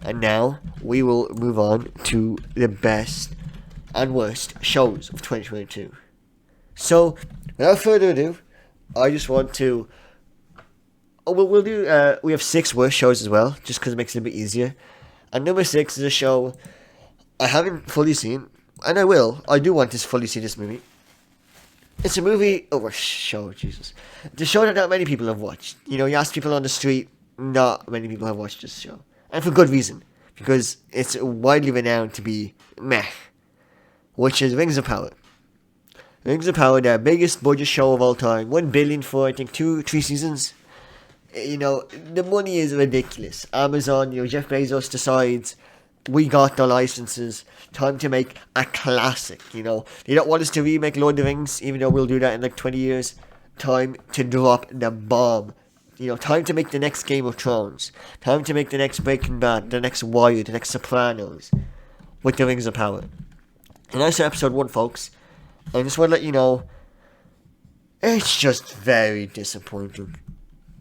And now we will move on to the best and worst shows of 2022. So, without further ado, I just want to. Oh, we'll do. We have six worst shows as well, just because it makes it a bit easier. And number six is a show I haven't fully seen, and I will. I do want to fully see this movie. It's a movie. Oh, a show, Jesus. It's a show that not many people have watched. You know, you ask people on the street, not many people have watched this show. And for good reason. Because it's widely renowned to be meh. Which is Rings of Power. Rings of Power, the biggest budget show of all time. 1 billion for, I think, 3 seasons. You know, the money is ridiculous. Amazon, Jeff Bezos decides we got the licenses. Time to make a classic, They don't want us to remake Lord of the Rings, even though we'll do that in like 20 years. Time to drop the bomb. Time to make the next Game of Thrones. Time to make the next Breaking Bad, the next Wire, the next Sopranos. With the Rings of Power. And that's episode 1, folks. I just want to let you know, it's just very disappointing.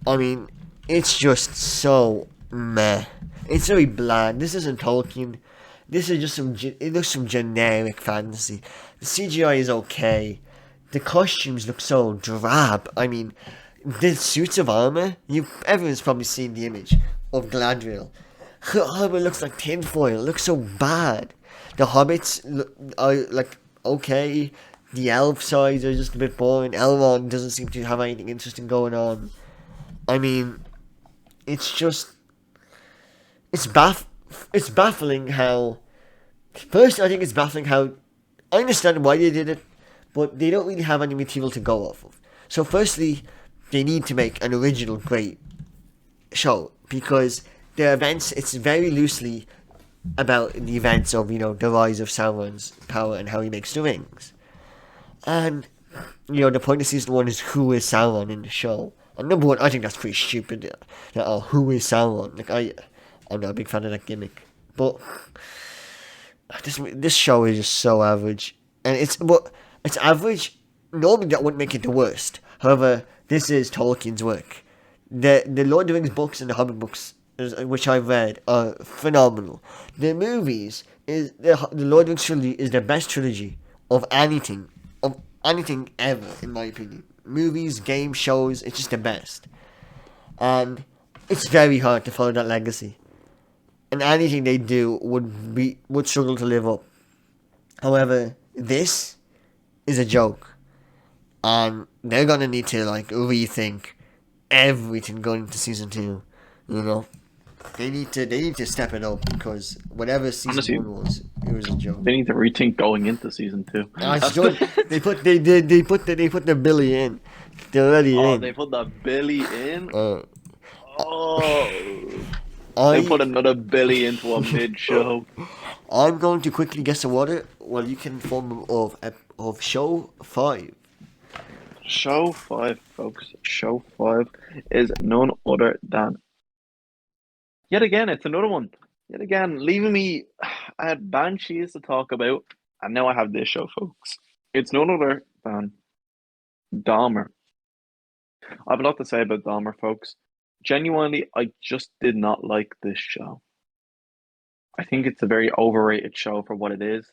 I mean, it's just so meh. It's very bland. This isn't Tolkien. This is just it looks some generic fantasy. The CGI is okay. The costumes look so drab. I mean, the suits of armor, everyone's probably seen the image of Galadriel. Her armor looks like tinfoil. It looks so bad. The hobbits are like okay. The elf sides are just a bit boring. Elrond doesn't seem to have anything interesting going on. I mean, it's just it's baffling how. First, I think it's baffling how. I understand why they did it, but they don't really have any material to go off of. So, firstly, they need to make an original great show because the events. It's very loosely about the events of the rise of Sauron's power and how he makes the rings, and the point of season 1 is who is Sauron in the show. And number one, I think that's pretty stupid. Who is Sauron? I'm not a big fan of that gimmick. But this show is just so average, and it's average. Normally, that wouldn't make it the worst. However, this is Tolkien's work. The Lord of the Rings books and the Hobbit books, which I've read, are phenomenal. The movies is the Lord of the Rings trilogy is the best trilogy of anything ever, in my opinion. Movies, games, shows, it's just the best. And it's very hard to follow that legacy. And anything they do would struggle to live up. However, this is a joke. And they're gonna need to rethink everything going into season 2. They need to step it up because whatever season Honestly, 1 was, it was a joke. they need to rethink going into season 2. They put the Billy in. They're already Oh, in. they put the Billy in. Uh, Oh, they I put another Billy into a mid show. I'm going to quickly guess the order. Well, you can form of show 5. Show 5, folks. Show 5 is none other than. Yet again, it's another one. Yet again, leaving me. I had Banshees to talk about, and now I have this show, folks. It's none other than Dahmer. I have a lot to say about Dahmer, folks. Genuinely, I just did not like this show. I think it's a very overrated show for what it is.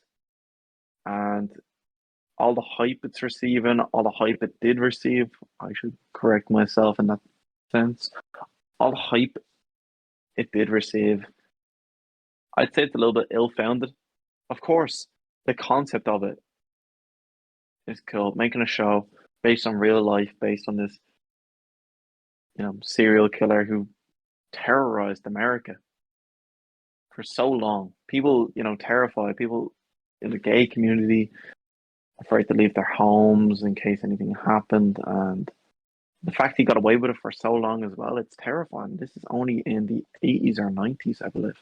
And all the hype it's receiving, all the hype it did receive, I should correct myself in that sense. All the hype it did receive, I'd say it's a little bit ill-founded. Of course, the concept of it is cool. Making a show based on real life, based on this, serial killer who terrorized America for so long. People, terrified. People in the gay community afraid to leave their homes in case anything happened. And the fact he got away with it for so long as well, it's terrifying. This is only in the 80s or 90s, I believe.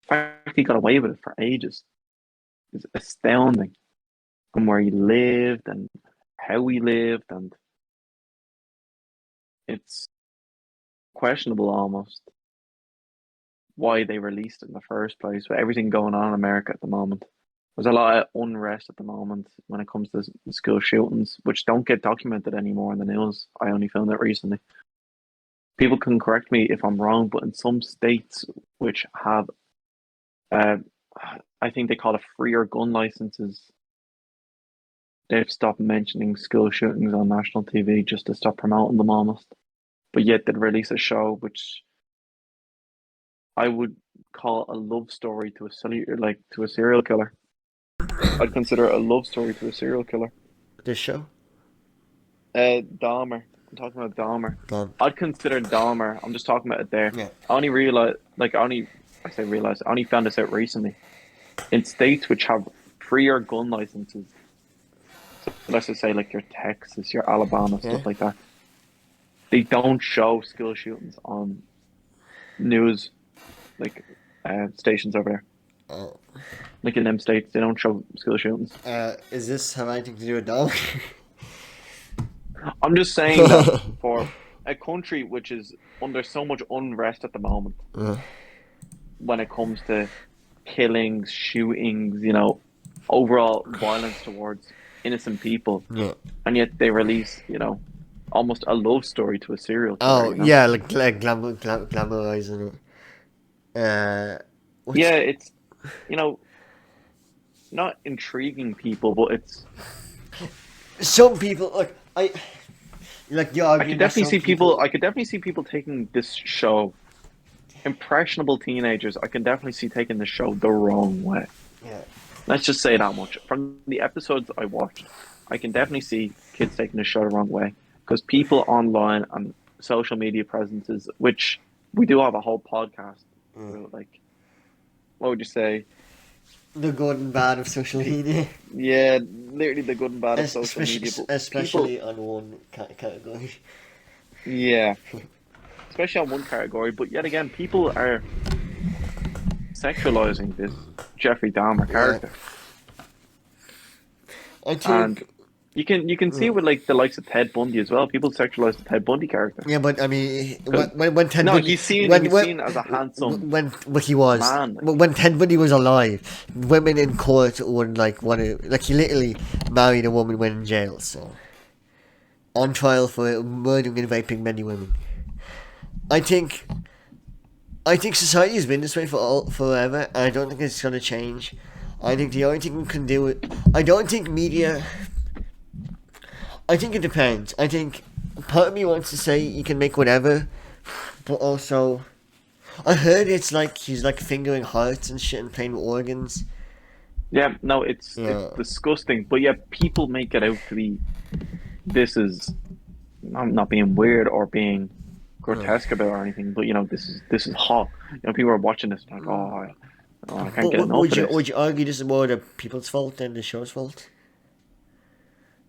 The fact he got away with it for ages is astounding. From where he lived and how he lived, and it's questionable almost why they released it in the first place. With everything going on in America at the moment, there's a lot of unrest at the moment when it comes to school shootings, which don't get documented anymore in the news. I only found out recently. People can correct me if I'm wrong, but in some states which have, uh, I think they call it freer gun licenses, they've stopped mentioning school shootings on national TV just to stop promoting them almost. But yet they'd release a show which I would call a love story to a serial killer. I'd consider it a love story to a serial killer. This show. Dahmer. I'm talking about Dahmer. Um, I'd consider Dahmer. I'm just talking about it there. yeah. I only realized, I only found this out recently. In states which have freer gun licenses, so let's just say like your Texas, your Alabama, Yeah. stuff like that, they don't show school shootings on news, like stations over there. Oh. Like in them states, they don't show school shootings. Is this have anything to do with dog? I'm just saying that for a country which is under so much unrest at the moment, Uh, when it comes to killings, shootings, overall violence towards innocent people, yeah. and yet they release, almost a love story to a serial killer, Oh yeah, like glamorizing it. What's Yeah, it's, you know, not intriguing people, but it's, some people like you I arguing could that definitely some see people, people. I could definitely see people taking this show, impressionable teenagers, I can definitely see taking the show the wrong way. Yeah. Let's just say that much. From the episodes I watched, I can definitely see kids taking the show the wrong way because people online and social media presences, which we do have a whole podcast about, like, what would you say? The good and bad of social media, Yeah, literally the good and bad of social especially media. But people, especially on one category. yeah, especially on one category. But yet again, people are sexualizing this Jeffrey Dahmer Yeah, character, I and think. you can see it with like the likes of Ted Bundy as well. People sexualize the Ted Bundy character. Yeah, but I mean, 'Cause when Ted no, Bundy, he's seen when he's seen as a handsome when what he was, man. Like, when Ted Bundy was alive, women in court would like want to like he literally married a woman when in jail, so on trial for murdering and raping many women. I think I think society has been this way forever, and I don't think it's gonna change. I think the only thing we can do it. I don't think media. I think it depends. I think part of me wants to say you can make whatever, but also I heard it's like he's like fingering hearts and shit and playing with organs. yeah, no, it's Yeah, disgusting. But yeah, people make it out to be this is. I'm not being weird or being yeah. grotesque about it or anything, but this is hot. People are watching this like, I can't But get enough of this. would you argue this is more the people's fault than the show's fault?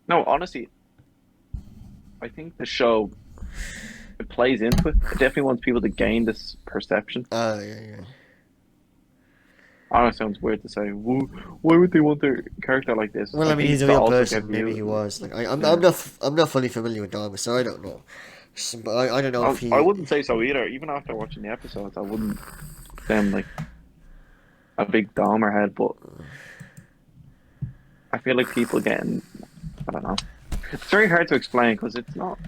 No, honestly, I think the show it plays into it. It definitely wants people to gain this perception. Yeah, yeah. I know it sounds weird to say. Why would they want their character like this? Well, I I mean, think he's a to real also get person. Maybe views. he was. Like, Yeah, I'm not fully familiar with Dharma, so I don't know. But I don't know I, if I he. wouldn't say so either. Even after watching the episodes, I wouldn't say I'm like a big Dahmer head, but I feel like people getting. I don't know. It's very hard to explain because it's not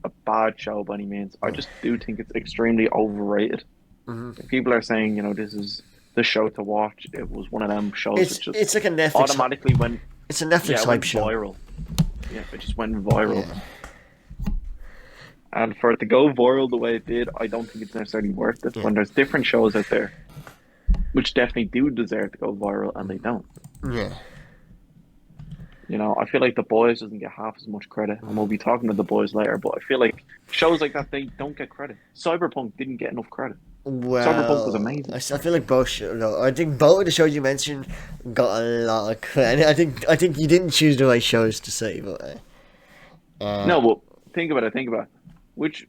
a bad show by any means. I just do think it's extremely overrated. Mhm. If people are saying, this is the show to watch, it was one of them shows that just It's like a Netflix. automatically went, It's a yeah, Netflix it hype went show. viral. Yeah, it just went viral. Yeah. And for it to go viral the way it did, I don't think it's necessarily worth it Yeah. when there's different shows out there which definitely do deserve to go viral and they don't. Yeah. I feel like The Boys doesn't get half as much credit, and we'll be talking about The Boys later, but I feel like shows like that, they don't get credit. Cyberpunk didn't get enough credit. Cyberpunk was Well, amazing. I feel like both. No, I think both of the shows you mentioned got a lot of credit. I think you didn't choose the right shows to say, but No, but think about it. Which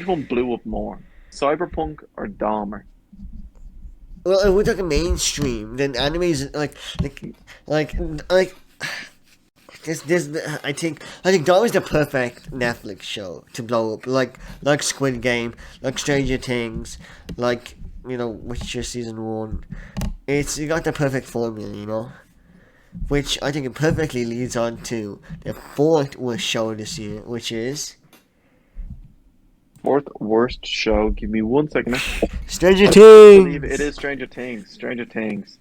one blew up more? Cyberpunk or Dahmer? well, if we're talking mainstream, then animes like like this. I think that was the perfect Netflix show to blow up. Like Squid Game, like Stranger Things, like Witcher season 1. You got the perfect formula, which I think it perfectly leads on to the fourth worst show this year, which is Fourth worst show. Give me 1 second. Stranger I believe it Things. is Stranger Things. Stranger Things.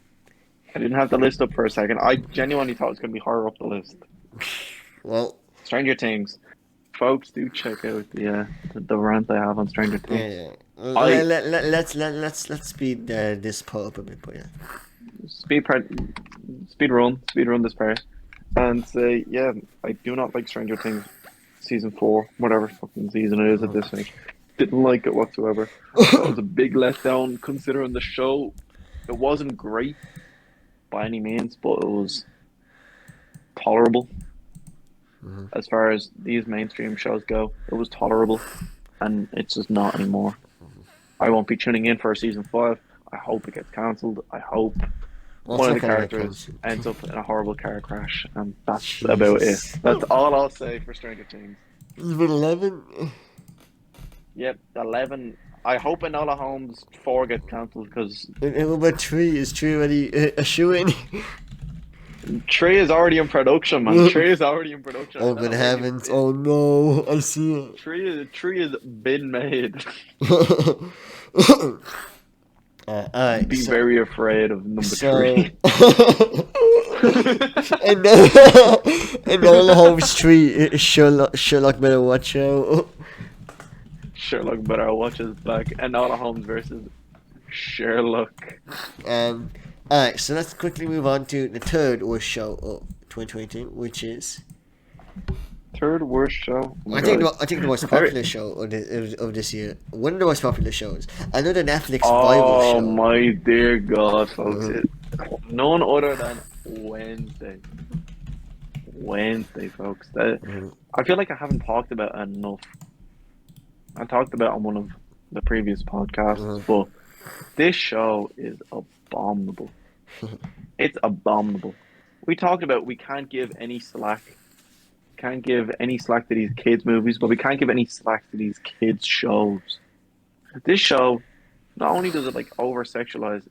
I didn't have the list up for a second. I genuinely thought it was going to be higher up the list. Well, Stranger Things. Folks, do check out the rant I have on Stranger yeah, Things. yeah. I Let's speed this part up a bit, but yeah. speed part, speed run this part, and say, yeah, I do not like Stranger Things season 4, whatever fucking season it is at this stage. Didn't like it whatsoever. I thought it was a big letdown considering the show. It wasn't great by any means, but it was tolerable as far as these mainstream shows go. It was tolerable, and it's just not anymore. I won't be tuning in for season 5. I hope it gets cancelled. I hope What's one of not the gonna get characters cancelled? ends up in a horrible car crash, and that's about it. Jesus. That's all I'll say for Stranger Things. Even 11? Yep, 11. I hope Enola Holmes 4 gets cancelled because And what about 3? Is 3 already a shoe in? 3 is already in production, man. 3 is already in production. I Oh, don't good know where heavens. Oh no, I see it. 3 has been made. Alright, Be very afraid of number so 3. and then and all the home street Sherlock better watch out. Sherlock better watch his back. Enola Holmes versus Sherlock. Um alright, so let's quickly move on to the third worst show of 2022, which is Third worst show. Oh my I think the most God. popular show of this year. One of the most popular shows. Another Netflix Bible Oh show. my dear God, folks! Mhm. None other than Wednesday. Wednesday, folks. Mhm. I feel like I haven't talked about it enough. I talked about it on one of the previous podcasts, Mhm. but this show is abominable. It's abominable. We talked about we can't give any slack. Can't give any slack to these kids' movies, but we can't give any slack to these kids' shows. This show, not only does it like over sexualize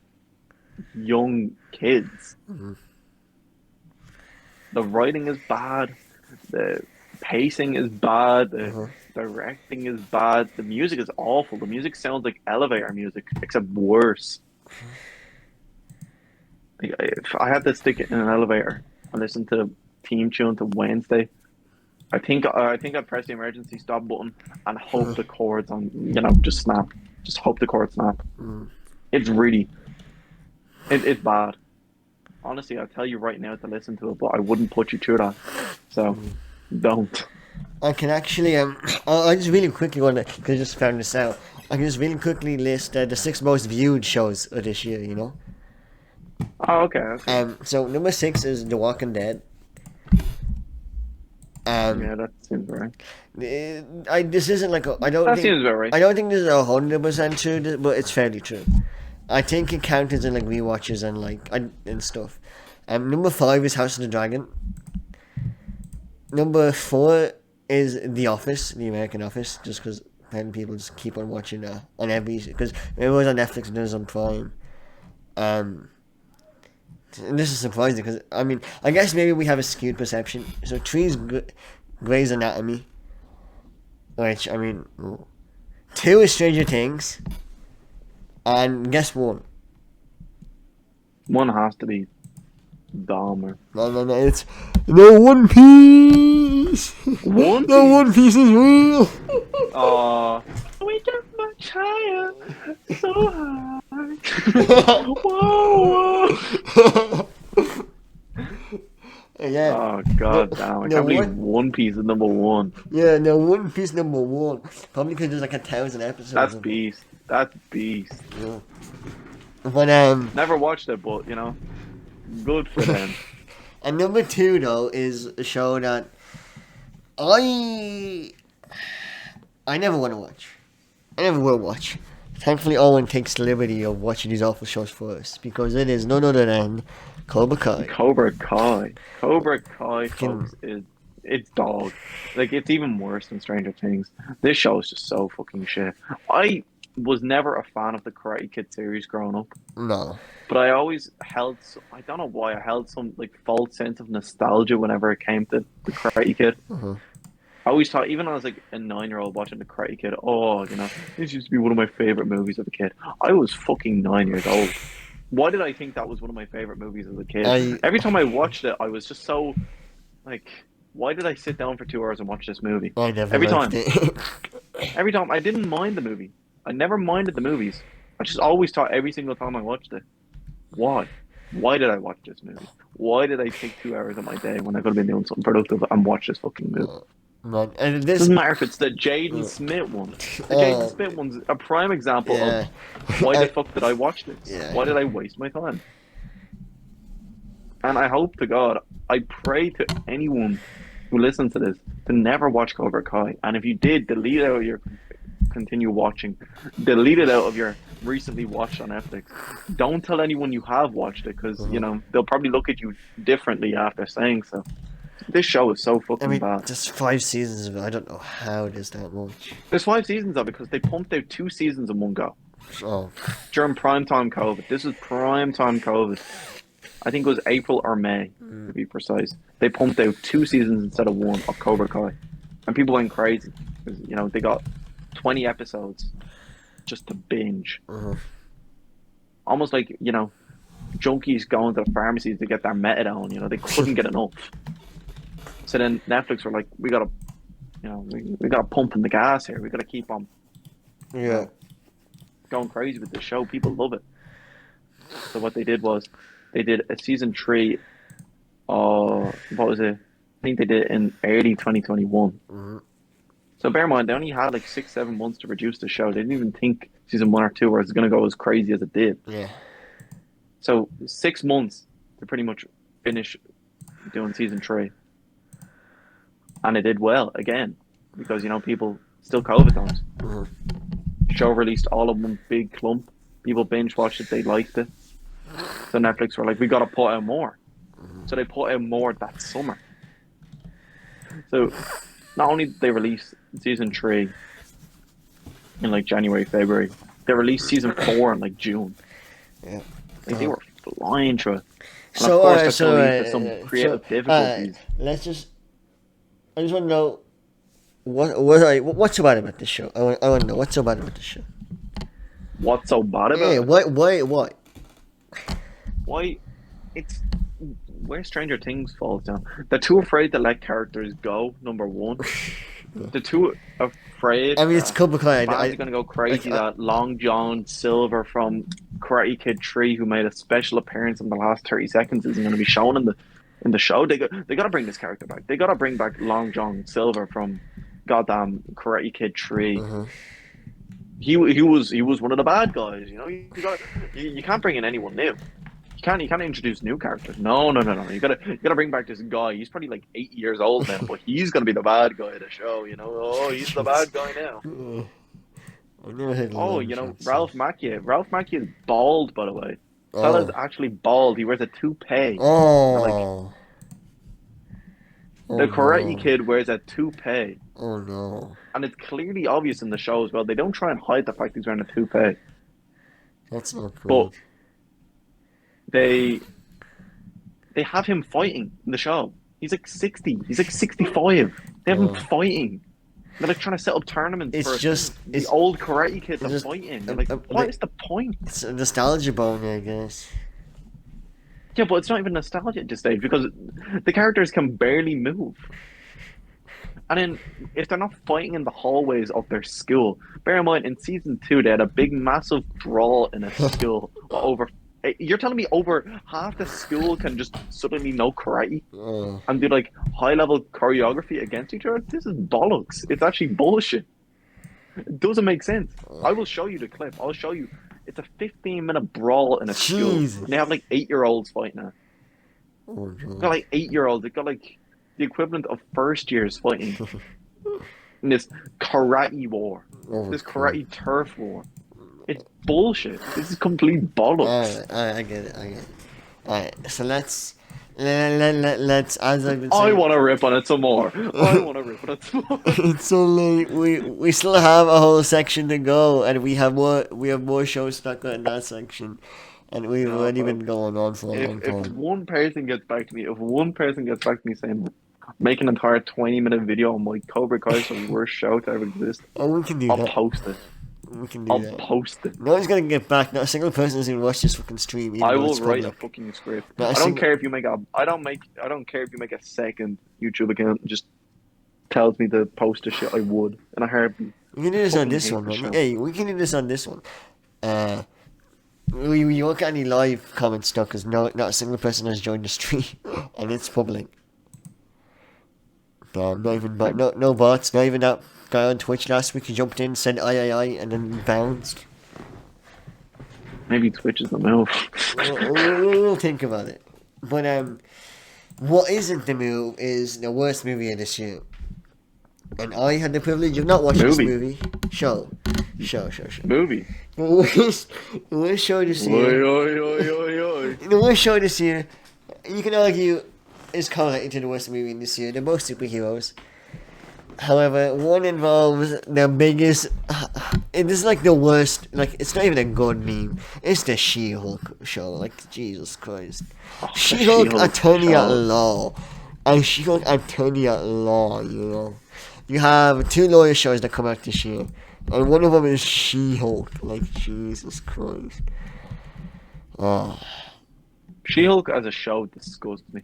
young kids, Mhm. the writing is bad, the pacing is bad, the Mhm. directing is bad, the music is awful. The music sounds like elevator music, except worse. Like, if I had to stick it in an elevator and listen to theme tune to Wednesday, I think I'd press the emergency stop button and hope the chords on just snap. Just hope the chords snap. Mhm. It's really it's bad. Honestly, I'll tell you right now to listen to it, but I wouldn't put you through that. So don't. I can actually I just really quickly want to because I just found this out. I can just really quickly list the 6 most viewed shows of this year. You know. Oh, okay, okay. So number 6 is The Walking Dead. Um, Yeah, that seems right. I this isn't like That seems about right. I don't think this is 100% true, but it's fairly true. I think it counted in like rewatches and and stuff. Number 5 is House of the Dragon. Number 4 is The Office, the American Office, just because people just keep on watching on every because it was on Netflix and it was on Prime. Um, and this is surprising because I guess maybe we have a skewed perception. So 3 is Grey's Anatomy, which 2 is Stranger Things, and guess what? One has to be Dahmer. No, it's the One Piece. One The One Piece is real. We get much higher, so high. Whoa, whoa. Yeah. Oh God damn! I No can't believe one. One Piece is number 1. Yeah, no One Piece number 1. Probably because there's like 1,000 episodes That's of it. beast. That's beast. Yeah. But Never watched it, but good for them. and number 2 though is a show that I I never want to watch. I never will watch. Thankfully, Owen takes the liberty of watching these awful shows for us because it is none other than Cobra Kai. Cobra Kai. Cobra Kai, Fucking- folks, it's dog. Like it's even worse than Stranger Things. This show is just so fucking shit. I was never a fan of the Karate Kid series growing up, No. but I always I don't know why I held some like false sense of nostalgia whenever it came to the Karate Kid. Uh-huh. I always thought, even when I was like a 9-year-old watching The Karate Kid, oh, this used to be one of my favorite movies as a kid. I was fucking 9 years old. Why did I think that was one of my favorite movies as a kid? I Every time I watched it, I was just so like, why did I sit down for 2 hours and watch this movie? I never Every liked time, it. every time, I didn't mind the movie. I never minded the movies. I just always thought every single time I watched it, why? Why did I watch this movie? Why did I take 2 hours of my day when I could have been doing something productive and watch this fucking movie? Man, and this, Doesn't matter if it's the Jaden Smith one. The Jaden uh, Smith one's a prime example of yeah, why the I, fuck did I watch this? yeah, Why did I waste my time? And I hope to God, I pray to anyone who listens to this to never watch Cobra Kai. And if you did, delete it out of your continue watching. Delete it out of your recently watched on Netflix. Don't tell anyone you have watched it because, uh-huh. they'll probably look at you differently after saying so. This show is so I fucking mean, bad. just 5 seasons of it. I don't know how it is that much. There's 5 seasons of it because they pumped out 2 seasons in one go Oh, during prime time COVID. This is prime time COVID. I think it was April or May, to be precise. They pumped out 2 seasons instead of one of Cobra Kai. And people went crazy. Because, they got 20 episodes just to binge. uh-huh. Almost like, junkies going to the pharmacies to get their methadone. They couldn't get enough. So then Netflix were like, we gotta, we gotta pump in the gas here. We gotta keep on, you Yeah. know, going crazy with this show. People love it. So what they did was they did a season 3. What was it? I think they did it in early 2021. Mm-hmm. So bear in mind, they only had like 6, 7 months to produce the show. They didn't even think season 1 or 2 was going to go as crazy as it did. Yeah. So 6 months to pretty much finish doing season 3. And it did well again because, people still COVID times. Uh-huh. Show released all of one big clump. People binge watched it. They liked it. So Netflix were like, we got to put out more. So they put out more that summer. So not only did they release season 3 in like January, February, they released season 4 in like June. Yeah. Like they were flying through it. And So, of course, alright, that's so, going to lead to some creative difficulties. let's just. I just want to know what's so bad about this show. I want to know what's so bad about this show. What's so bad about Yeah. it? What? Why? It's where Stranger Things falls down. They're too afraid to let characters go, number one. They're too afraid. I mean, it's Cobra Kai. Fans are going to go crazy that Long John Silver from Karate Kid 3, who made a special appearance in the last 30 seconds, isn't going to be shown in the show. They got to bring this character back. They got to bring back Long John Silver from goddamn Karate Kid 3. Uh-huh. He was one of the bad guys. You can't bring in anyone new. You can't introduce new characters. No. You gotta bring back this guy. He's probably like 8 years old now, but he's gonna be the bad guy of the show. Oh, he's the bad guy now. I've never heard of Oh, Ralph Macchio. Ralph Macchio is bald, by the way. Fella's Oh. actually bald. He wears a toupee. Oh. The Karate no. Kid wears a toupee, Oh no. and it's clearly obvious in the show as well. They don't try and hide the fact he's wearing a toupee, That's not but cool. they have him fighting in the show. He's like 60. He's like 65. They have him fighting. They're like trying to set up tournaments It's for just the old Karate Kids to just- fight in. You're like, what is the point? It's a nostalgia bone, I guess. Yeah, but it's not even nostalgia at this stage because the characters can barely move. And then if they're not fighting in the hallways of their school, bear in mind in season 2 they had a big massive brawl in a school over. You're telling me over half the school can just suddenly know karate and do like high level choreography against each other? This is bollocks. It's actually bullshit. It doesn't make sense. I will show you the clip. I'll show you. It's a 15-minute brawl in a school. Jesus. And they have like 8-year-olds fighting it. Oh, They've got like 8-year-olds. They've got like the equivalent of first years fighting in this karate war. This karate turf war. It's bullshit. This is complete bollocks. Alright, I get it. Alright, so let's as I've been I saying. want to rip on it some more. I want to rip on it some more. It's so late. We still have a whole section to go, and we have more shows stuck in that section, and we've already been going on for a long If time. one person gets back to me, saying, Make an entire 20-minute video on my Cobra Kai's the worst show to ever exist. Oh, we can do I'll that. post it. We can do I'll that. post it. No one's gonna get back. Not a single person is gonna watch this fucking stream, even I though will it's write a public. fucking script. Not a I don't single. care if you make a. I don't care if you make a second YouTube account. Just tells me to post the shit. I would, and I heartbeat. We can do this on Fucking this hate one, the man. show. Hey, we can do this on this one. We won't get any live comments stuff because not a single person has joined the stream, and it's public. Not even no bots. Not even that guy on Twitch last week who jumped in, said I, and then bounced. Maybe Twitch is the move. We'll think about it. But what isn't the move is the worst movie of this year. And I had the privilege of not watching this movie. Show. Movie. The worst show this year. Oi. The worst show this year, you can argue, is correlated to the worst movie in this year. They're both superheroes. However, one involves the biggest. It is like the worst. Like, it's not even a good meme. It's the She-Hulk show. Like, Jesus Christ. She-Hulk attorney at law. And She-Hulk attorney at law, you know. You have 2 lawyer shows that come out this year. And one of them is She-Hulk. Like, Jesus Christ. Oh. She-Hulk as a show disgusts me.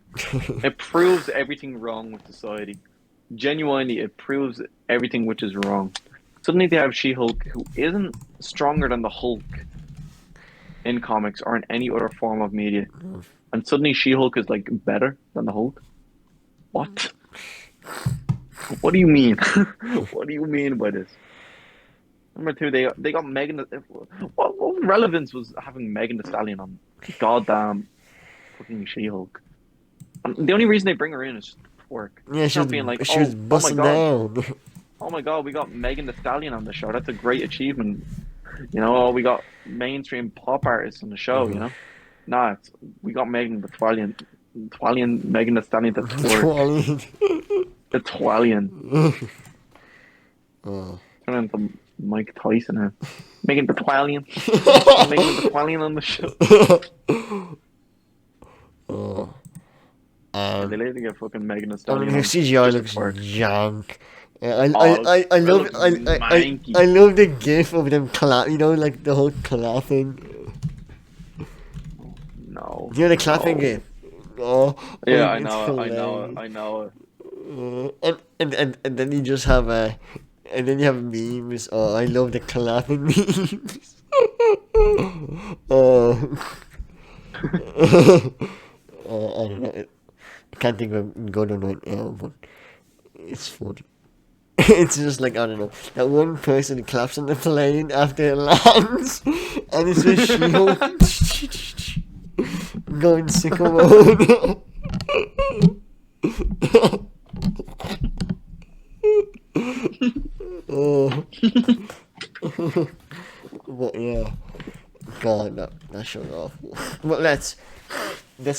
It proves everything wrong with society. Genuinely, it proves everything which is wrong. Suddenly they have She-Hulk, who isn't stronger than the Hulk in comics or in any other form of media. And suddenly She-Hulk is, like, better than the Hulk? What? What do you mean? What do you mean by this? Number 2, they got Megan. What relevance was having Megan Thee Stallion on goddamn fucking She-Hulk? The only reason they bring her in is just work. Yeah, She was being like, she was busting down. oh my god, we got Megan Thee Stallion on the show. That's a great achievement. You know, we got mainstream pop artists on the show. You know, nah, we got Megan Thee Stallion, Megan Thee Stallion. The Twalion. Oh. Turn into Mike Tyson here. Megan Thee Twalion. Megan Thee Twalion on the show. Oh. They later get fucking Megan Thee I Stallion. mean, her CGI looks work. jank. I love the gif of them clap. You know, like the whole clapping. No. You know the clapping gif. Oh. Yeah, I it's know. And then you just have and then you have memes. Oh, I love the clapping memes. Oh. I don't know. I can't think of a good one right now, but it's funny. It's just like, I don't know, that one person claps on the plane after it lands, and it's just She-Hulk going sicko mode. Oh. But yeah, God, that show's awful. But let's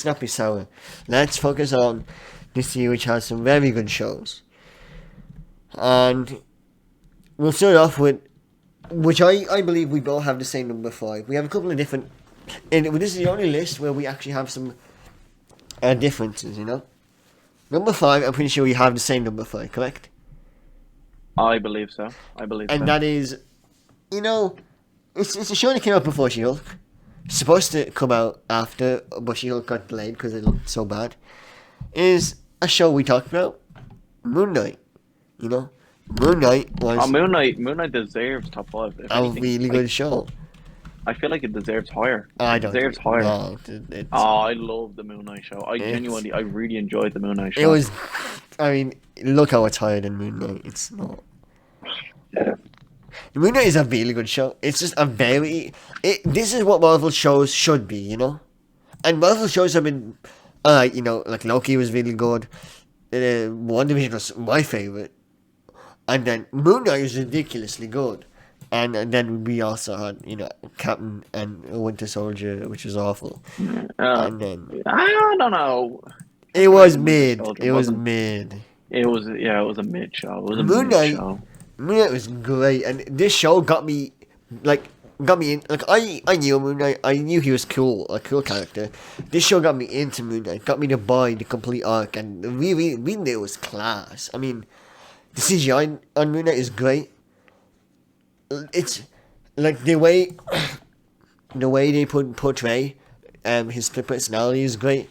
not be sour. Let's focus on this year, which has some very good shows. And we'll start off with, which I believe we both have the same number 5. We have a couple of different, and this is the only list where we actually have some differences, you know? Number 5, I'm pretty sure we have the same number 5, correct? I believe so. And that is, you know, it's a show that came out before She-Hulk. Supposed to come out after, but She-Hulk got delayed because it looked so bad. Is a show we talked about, Moon Knight. You know, Moon Knight was Moon Knight deserves top 5. a really good show. I feel like it deserves higher. I don't. It deserves higher. No, I love the Moon Knight show. I really enjoyed the Moon Knight show. It was, I mean, look how it's higher than Moon Knight. It's not. Yeah. Moon Knight is a really good show. It's just a very. This is what Marvel shows should be, you know? And Marvel shows have been. You know, like Loki was really good. WandaVision was my favourite. And then Moon Knight was ridiculously good. And then we also had, you know, Captain and Winter Soldier, which was awful. And then. I don't know. It was mid. It was mid. It was a mid show. It was a Moon mid show. Moon Knight was great, and this show got me, like, got me in. Like I knew Moon Knight. I knew he was cool, a cool character. This show got me into Moon Knight. Got me to buy the complete arc, and we knew it was class. I mean, the CGI on Moon Knight is great. It's like the way they portray his split personality is great.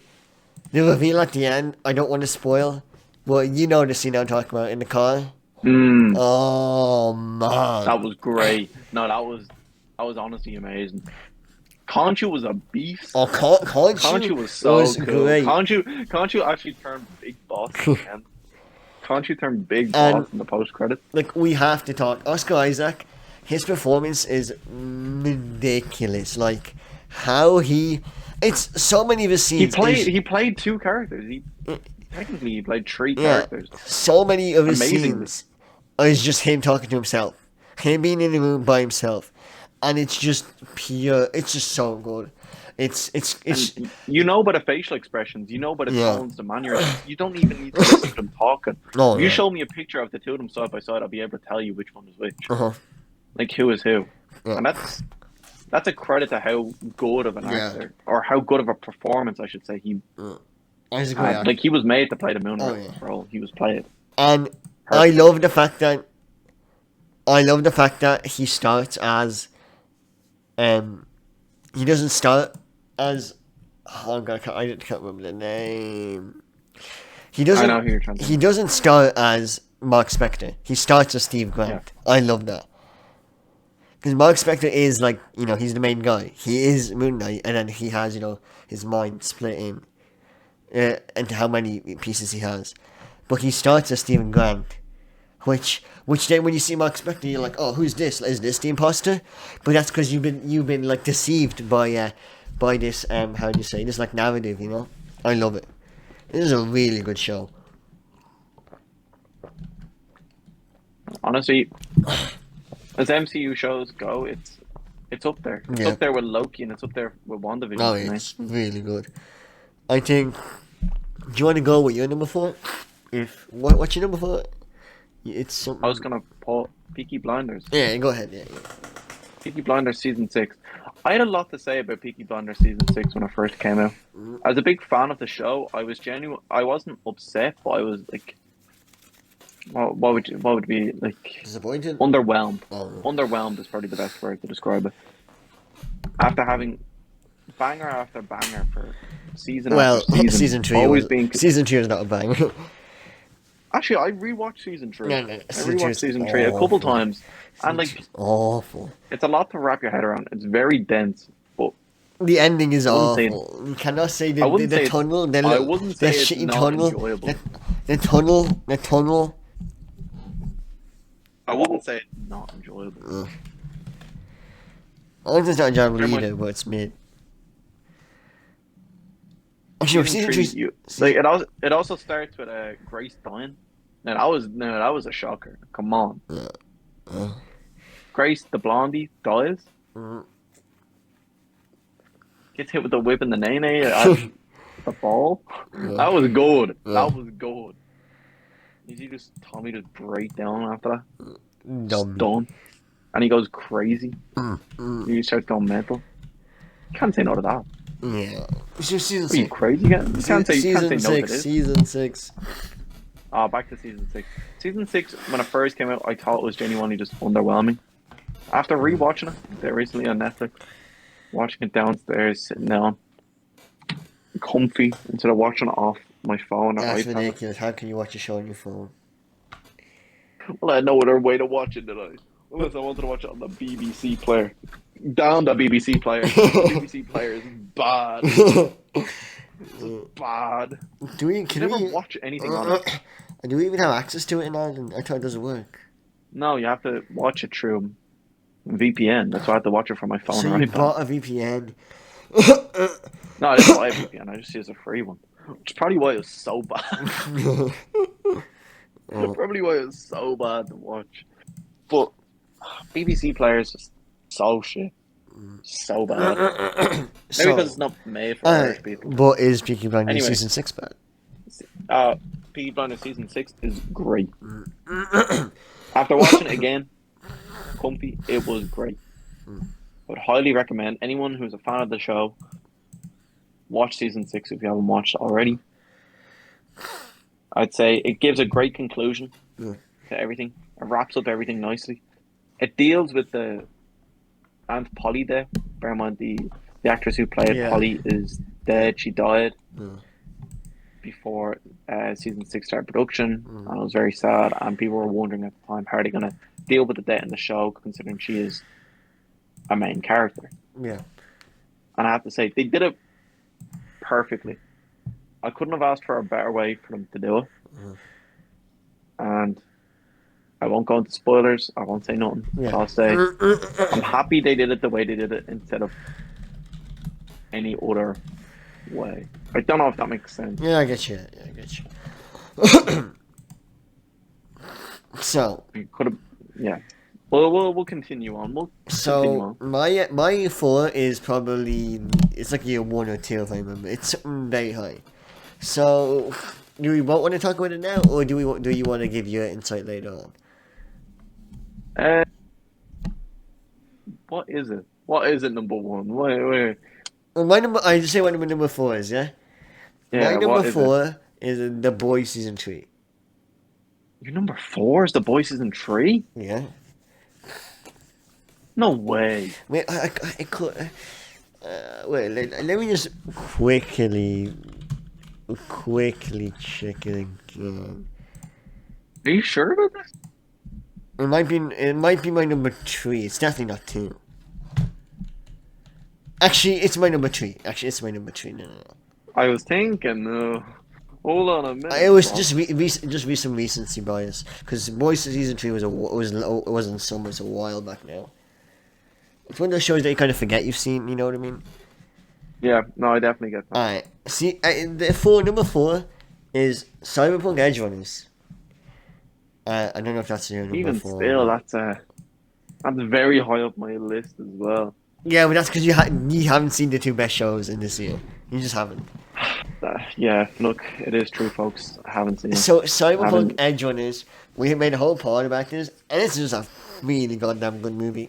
The reveal at the end, I don't want to spoil, but you know the scene I'm talking about in the car. Mm, Oh man, that was great. No, that was honestly amazing. Conchu was a beast. oh Conchu was so cool. great, Conchu actually turned big boss at the end. Conchu turned big and boss in the post credits. like we have to talk Oscar Isaac. His performance is ridiculous. Like how it's so many of his scenes. He played two characters. Technically he played three Yeah, characters. so many of his Amazingly. scenes is just him talking to himself, him being in the room by himself, and it's just pure. It's just so good. It's And you know by the facial expressions, you know by the yeah. tones, the mannerisms. You don't even need to listen to them talking. Oh If you yeah. show me a picture of the two of them side by side, I'll be able to tell you which one is which. Uh-huh. Like who is who. Yeah. And that's a credit to how good of an Yeah. actor, or how good of a performance, I should say, he He's a great had. actor. Like he was made to play the Moon Oh, Knight yeah. role. He was played. And I love the fact that he starts as he doesn't start as I can't remember the name. He doesn't I know who you're trying to. he doesn't start as Mark Spector. He starts as Steve Grant. I love that. Because Mark Spector is like, he's the main guy. He is Moon Knight, and then he has, his mind split in into how many pieces he has. But he starts as Stephen Grant, which then when you see Mark Spector, you're like, oh, who's this? Is this the imposter? But that's because you've been like deceived by this how do you say this, like, narrative, I love it. This is a really good show. Honestly, as MCU shows go, it's up there. It's Yeah. up there with Loki, and it's up there with WandaVision. Oh, for me. it's really good. I think. Do you want to go with your number 4? What's your number 4? It's something. I was gonna pull Peaky Blinders. Yeah, go ahead. Yeah. Peaky Blinders season 6. I had a lot to say about Peaky Blinders season 6 when it first came out. I was a big fan of the show. I wasn't upset, but I was like, what would be like? Disappointed. Underwhelmed. Oh. Underwhelmed is probably the best word to describe it. After having banger after banger for season after season, season 3 always was, being. season 2 is not a banger. Actually, I rewatched season 3. No, I season 2 rewatched is season 3 a couple awful. times, and like Awful. it's a lot to wrap your head around. It's very dense, but The ending is wouldn't say- awful. You cannot say I the wouldn't say it's- tunnel. I wouldn't say the it's shitty not tunnel. enjoyable. The tunnel. I wouldn't say it's not enjoyable. I think it's not enjoyable Never mind. either, but it's mid. Actually, season 3. Like it also starts with Grace dying. Now that was a shocker. Come on, Grace the blondie dies. Mhm. Gets hit with the whip in the nene at the ball. That was good. That was good. You see just Tommy just break down after that. Dumb. Done. And he goes crazy. Mm. He starts going mental. You can't say no to that. Yeah. It's just season Are you 6. crazy again? You can't say Season no to 6. this. Season 6. Back to season 6. Season 6, when it first came out, I thought it was genuinely just underwhelming. After rewatching it there recently on Netflix, watching it downstairs, sitting down, comfy, instead of watching it off my phone or That's iPad. ridiculous. How can you watch a show on your phone? Well, I had no other way to watch it, did I? Unless I wanted to watch it on the BBC player. Down the BBC player. The BBC player is bad. It's bad. Do we? You Can never we? watch anything on it. Do we even have access to it in Ireland? I thought it doesn't work. No, you have to watch it through VPN. That's why I have to watch it from my phone So or you iPad. bought a VPN. No, I didn't buy a VPN. I just use a free one. Which is probably why it was so bad. Probably why it was so bad to watch. But BBC players just so shit. So bad. Maybe because it's not made for Irish people. But is Peaky Blinders Anyway. season 6 bad? Peaky Blinders season 6 is great. After watching it again, comfy, it was great. would highly recommend anyone who's a fan of the show watch season 6 if you haven't watched it already. I'd say it gives a great conclusion Yeah. to everything. It wraps up everything nicely. It deals with the Aunt Polly there. Bear in mind the actress who played Yeah. Polly is Yeah. dead. She died Yeah. before season 6 started production, Mm. and it was very sad. And people were wondering at the time how are they going to deal with the death in the show, considering she is a main character. Yeah. And I have to say, they did it perfectly. I couldn't have asked for a better way for them to do it. Mm. And I won't go into spoilers. I won't say nothing. Yeah. I'll say I'm happy they did it the way they did it instead of any other way. I don't know if that makes sense. Yeah, I get you. Yeah, I get you. So, It could have, yeah. We'll continue on. We'll continue so on. my year 4 is probably, it's like year 1 or 2 if I remember. It's very high. So, do we want to talk about it now, or do you want to give your insight later on? Uh, what is it? What is it? Number one. Wait. Well, I just say what number 4 is. Yeah. My Yeah. number What is it? 4 is The Boys season 3. Your number 4 is The Boys Season 3? Yeah. No way. Wait, I could. Wait. Let me just quickly check it again. Are you sure about this? It might be my number 3. It's definitely not 2. Actually, it's my number 3. No. I was thinking. Hold on a minute. It was just recent recency bias, because Boys season 3 was in summer, it's a while back now. It's one of those shows that you kind of forget you've seen. You know what I mean? Yeah. No, I definitely get that. Alright. See, number 4 is Cyberpunk Edge Runners. I don't know if that's your number Even 4. still, that's very high up my list as well. Yeah, but that's because you haven't seen the 2 best shows in this year. You just haven't. Yeah, look, it is true, folks. I haven't seen it. So Cyberpunk Haven't- Edge Runners, we made a whole pod about this, and it's just a really goddamn good movie.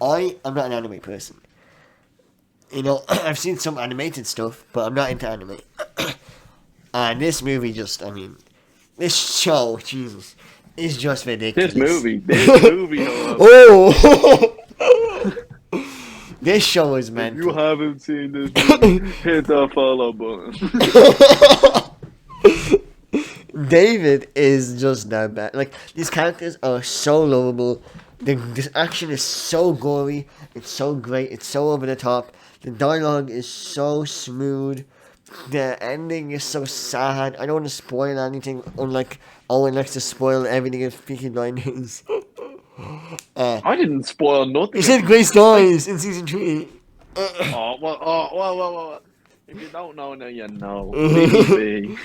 I am not an anime person. You know, I've seen some animated stuff, but I'm not into anime. And this movie this show, Jesus, is just ridiculous. This movie, however, Oh! This show is if mental. you haven't seen this movie, hit the follow button. David is just that bad. Like, these characters are so lovable. This action is so gory. It's so great. It's so over the top. The dialogue is so smooth. The ending is so sad. I don't want to spoil anything, unlike Owen likes to spoil everything in Peaky Blinders. I didn't spoil nothing. He said great stories in season 3. Well. If you don't know, now you know. Leave me be.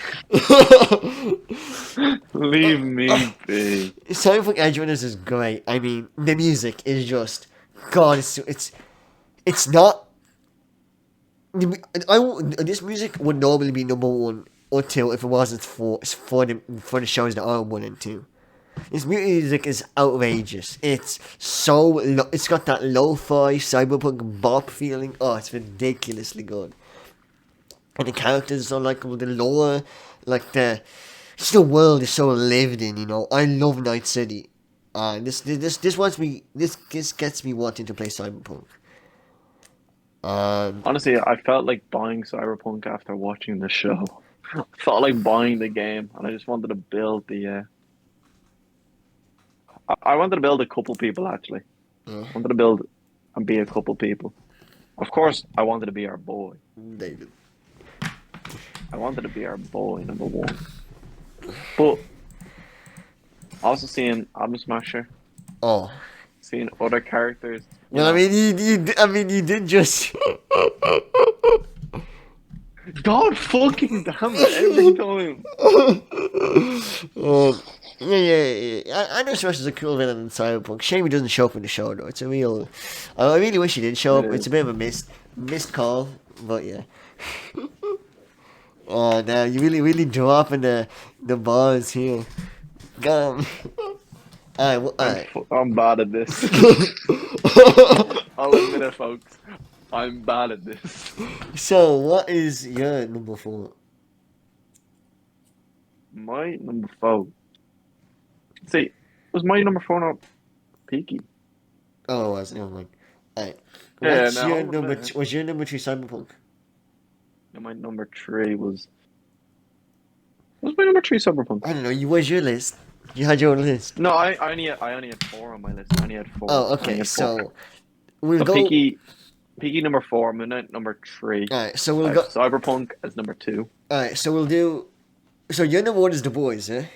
Leave me be. Cyberpunk Edge Runners is great. I mean, the music is just God. It's not. This music would normally be number 1 or 2 if it wasn't for the shows that are 1 and 2. This music is outrageous. It's it's got that lo-fi cyberpunk bop feeling. Oh, it's ridiculously good. And the characters are so likable. The lore, just the world is so lived in. You know, I love Night City. This gets me wanting to play Cyberpunk. Honestly, I felt like buying Cyberpunk after watching the show. I felt like buying the game, and I just wanted to build the. I wanted to build a couple people actually. Yeah. I wanted to build and be a couple people. Of course, I wanted to be our boy. David. I wanted to be our boy number 1. But also seeing Atom Smasher, Oh. seeing other characters. Well, I mean, you did just. God fucking damn it! Every time. Yeah. I know Smash is a cool villain in Cyberpunk. Shame he doesn't show up in the show though. It's a real. I really wish he did show up. It's a bit of a missed call, but yeah. Oh, now you really dropping the bars here. Alright, I'm bad at this. I'll admit it, folks. I'm bad at this. So, what is your number 4? My number 4. See, was my number 4 not Peaky? Oh, it was. Never mind. Alright. Yeah, What's now your I'll number? admit it. Was your number 2 Cyberpunk? And my number 3 was my number 3 Cyberpunk? I don't know. You was your list. You had your own list. No, I only had 4 on my list. I only had 4. Oh, I only okay. had 4. So we'll So go. Peaky number 4. I'm at number 3. Alright. So I we'll have go. Cyberpunk as number 2. Alright. So we'll do. So your number 1 is The Boys, eh?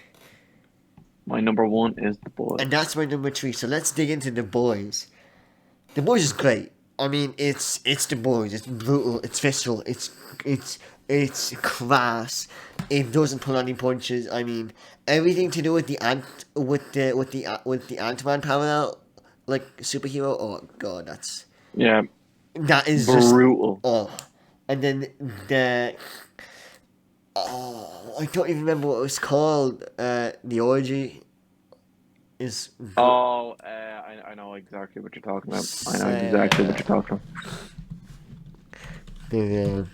My number 1 is The And Boys. that's my number 3. So let's dig into The Boys. The Boys is great. I mean, it's The Boys. It's brutal. It's visceral. It's crass. It doesn't pull any punches. I mean, everything to do with the Ant-Man parallel, like superhero. Oh god, Yeah, that is just brutal. and then the I don't even remember what it was called. The orgy is. Oh, I know exactly what you're talking about. I know exactly what you're talking The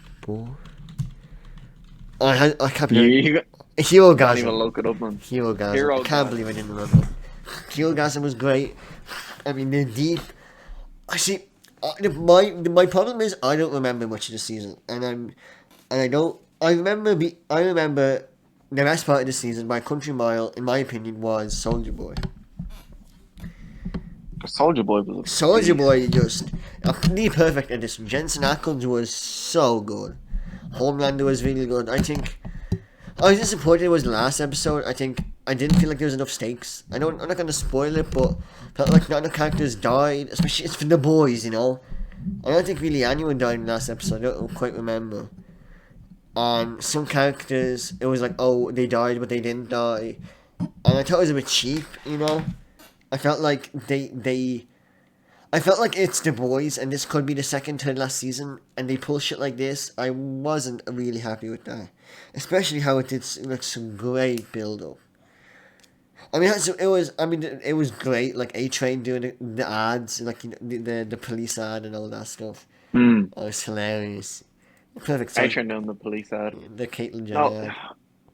I can't about. believe You Hero can't even Gasm. look it up, man. Hero Gasm. Hero I can't Gasm. believe I didn't remember. Hero Gasm was great. I mean, the deep. I see. My problem is I don't remember much of the season, and I don't. I remember the best part of the season by a country mile, in my opinion, was Soldier Boy. Soldier Boy was a Soldier beast. Boy just the perfect addition. Jensen Ackles was so good. Homelander was really good. I think I was disappointed it was the last episode. I think I didn't feel like there was enough stakes. I'm not gonna spoil it, but felt like not enough characters died. Especially it's for the boys, you know. I don't think really anyone died in the last episode. I don't quite remember. And some characters, it was like, oh, they died, but they didn't die, and I thought it was a bit cheap, you know. I felt like I felt like it's the boys, and this could be the second to last season, and they pull shit like this. I wasn't really happy with that, especially how it did like some great build up. I mean, it was great. Like A-Train doing the ads, like you know, the police ad and all that stuff. Hmm. Oh, it's hilarious. Perfect I song. turned down the police ad. The Caitlyn No, Jenner ad.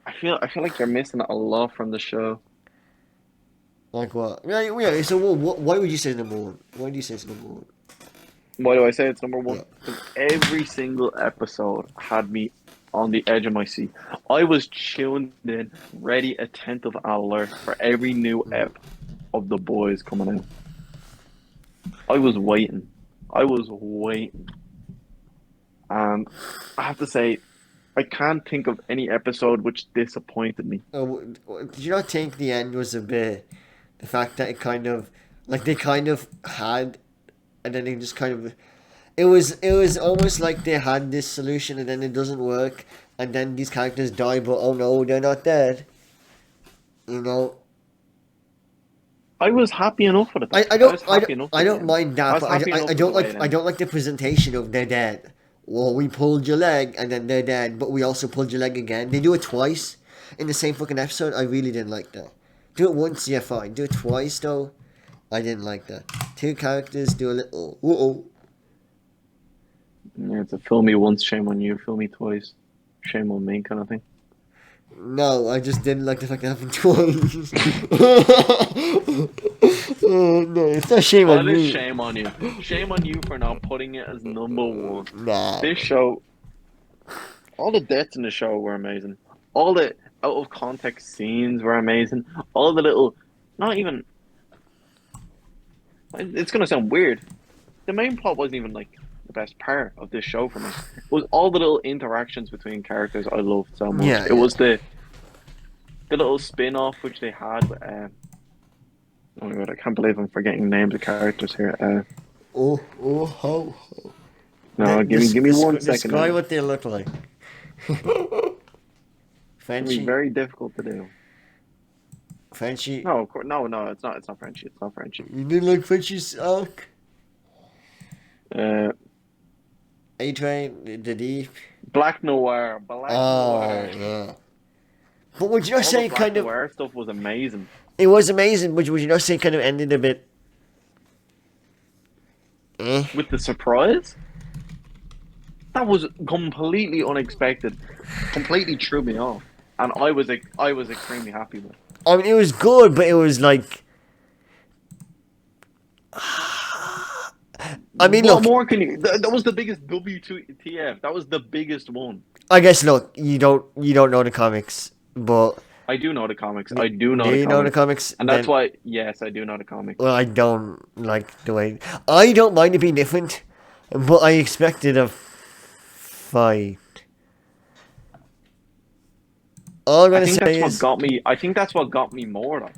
I feel like they're missing a lot from the show. Like what? Yeah. So why would you say number 1? Why do you say it's number 1? Why do I say it's number 1? Yeah. Because every single episode had me on the edge of my seat. I was tuned in, ready, attentive, alert for every new ep of the boys coming out. I was waiting. And I have to say, I can't think of any episode which disappointed me. Did you not think the end was a bit the fact that it kind of like they kind of had, and then they just kind of it was almost like they had this solution and then it doesn't work, and then these characters die, but oh no, they're not dead. You know, I was happy enough with it. I was don't I happy don't, enough I with the don't end. mind I that, was but happy enough I with don't the way like it I ended. don't like the presentation of they're dead. Well, we pulled your leg and then they're dead, but we also pulled your leg again. They do it twice in the same fucking episode. I really didn't like that. Do it once, yeah, fine. Do it twice though. I didn't like that. 2 characters do a little. Whoa. Yeah, it's a film me once, shame on you. Film me twice, shame on me, kind of thing. No, I just didn't like the fact that happened twice. Oh, no, it's not shame Well, on it is me. shame on you. Shame on you for not putting it as number 1. Nah. This show, all the deaths in the show were amazing. All the out of context scenes were amazing. All the little, not even. It's gonna sound weird. The main plot wasn't even like the best part of this show for me. It was all the little interactions between characters I loved so much. Yeah, It was the little spin off which they had with. Oh my god, I can't believe I'm forgetting names of characters here. Ho. No, give me 1 second. Describe Now. what they look like. It's gonna be Frenchie. very difficult to do. Frenchie. No, of course, no, it's not. It's not Frenchie. It's not Frenchie. You didn't like Frenchie's arc? Uh, A-Train, the Deep. Black Noir. Black Noir. Yeah. But would you not All say the it Black kind of... Noir stuff was amazing. It was amazing, but would you not say it kind of ended a bit... Eh. with the surprise. That was completely unexpected. Completely threw me off, and I was extremely happy with. I mean, it was good, but it was like, I mean, What look, more can you? That was the biggest WTF. That was the biggest one. I guess, look, you don't know the comics, but I do know the comics. I do do know the you know the comics, comics? and that's Then, why. Yes, I do know the comics. well, I don't like the way. I don't mind it being different, but I expected a fight. All I'm I gonna think that's say what is, got me. I think that's what got me more. Though.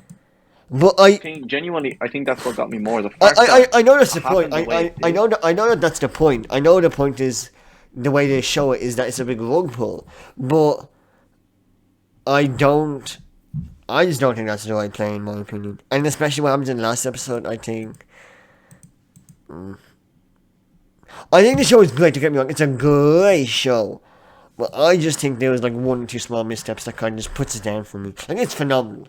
but I think genuinely, I think that's what got me more. The I, fact I, that I know that's it the point. happened the way it I did. know that that's the point. I know the point is the way they show it is that it's a big rug pull, but I don't. I just don't think that's the right play, in my opinion. And especially what happens in the last episode, I think. I think the show is great, to get me wrong. It's a great show. But I just think there was like one or two small missteps that kind of just puts it down for me. Like, it's phenomenal.